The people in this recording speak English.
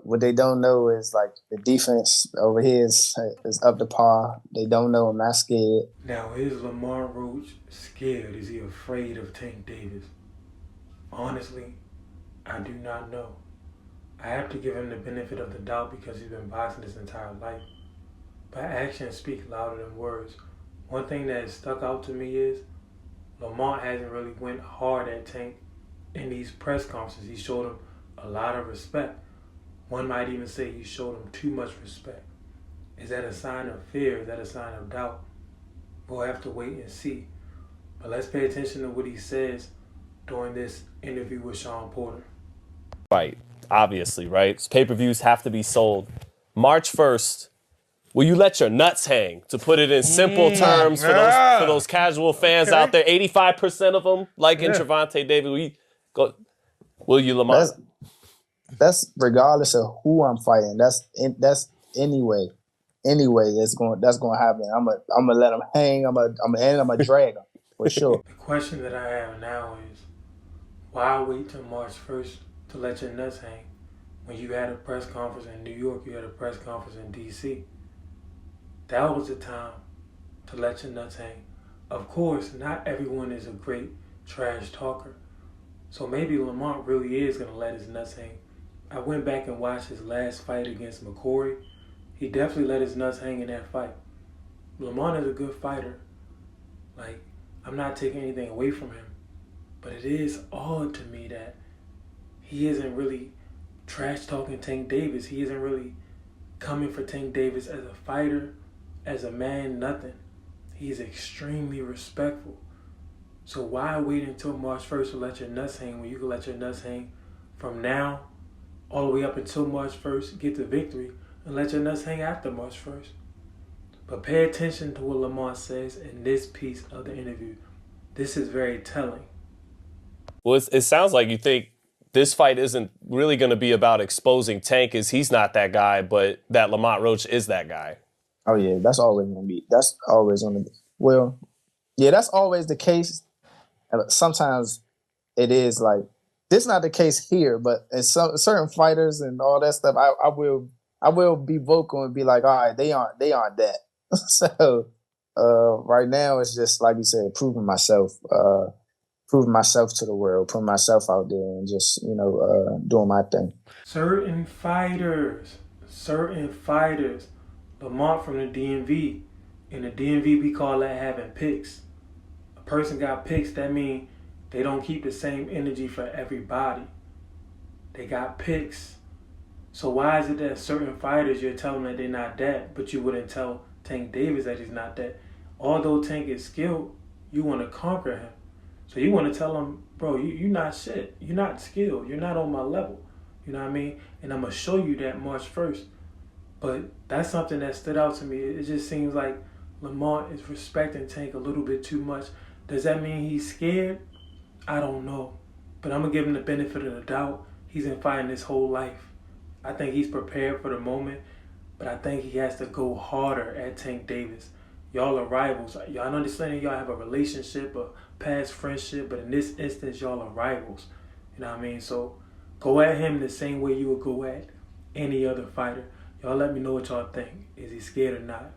What they don't know is like the defense over here is up to par. They don't know. I'm not scared. Now, is Lamont Roach scared? Is he afraid of Tank Davis? Honestly, I do not know. I have to give him the benefit of the doubt because he's been boxing his entire life. But actions speak louder than words. One thing that has stuck out to me is Lamont hasn't really went hard at Tank in these press conferences. He showed him a lot of respect. One might even say he showed him too much respect. Is that a sign of fear? Is that a sign of doubt? We'll have to wait and see. But let's pay attention to what he says during this interview with Sean Porter. Right, obviously, right? Pay-per-views have to be sold. March 1st, will you let your nuts hang? To put it in simple terms for those casual fans out there, 85% of them liking Trevante Davis. Will you, Lamont? That's regardless of who I'm fighting. That's anyway. Anyway, that's going to happen. I'm gonna let him hang. I'm gonna drag him for sure. The question that I have now is, why wait till March 1st to let your nuts hang when you had a press conference in New York, you had a press conference in D.C.? That was the time to let your nuts hang. Of course, not everyone is a great trash talker. So maybe Lamont really is going to let his nuts hang. I went back and watched his last fight against McCory. He definitely let his nuts hang in that fight. Lamont is a good fighter. Like, I'm not taking anything away from him. But it is odd to me that he isn't really trash talking Tank Davis. He isn't really coming for Tank Davis as a fighter, as a man, nothing. He's extremely respectful. So why wait until March 1st to let your nuts hang when you can let your nuts hang from now all the way up until March 1st, get the victory, and let your nuts hang after March 1st? But pay attention to what Lamont says in this piece of the interview. This is very telling. Well, it sounds like you think this fight isn't really going to be about exposing Tank, as he's not that guy, but that Lamont Roach is that guy. Oh yeah, that's always gonna be. That's always gonna be. Well, yeah, that's always the case. Sometimes it is like this. Not the case here, but in certain fighters and all that stuff, I will be vocal and be like, all right, they aren't that. So right now it's just like you said, proving myself to the world, putting myself out there, and just doing my thing. Certain fighters, Lamont from the DMV. In the DMV, we call that having picks. A person got picks, that means they don't keep the same energy for everybody. They got picks. So why is it that certain fighters, you're telling them that they're not that, but you wouldn't tell Tank Davis that he's not that? Although Tank is skilled, you want to conquer him. So you want to tell him, bro, you're not shit. You're not skilled. You're not on my level. You know what I mean? And I'm going to show you that March 1st. But that's something that stood out to me. It just seems like Lamont is respecting Tank a little bit too much. Does that mean he's scared? I don't know. But I'm going to give him the benefit of the doubt. He's been fighting his whole life. I think he's prepared for the moment, but I think he has to go harder at Tank Davis. Y'all are rivals. Y'all understand y'all have a relationship, a past friendship, but in this instance, y'all are rivals. You know what I mean? So go at him the same way you would go at any other fighter. Y'all let me know what y'all think. Is he scared or not?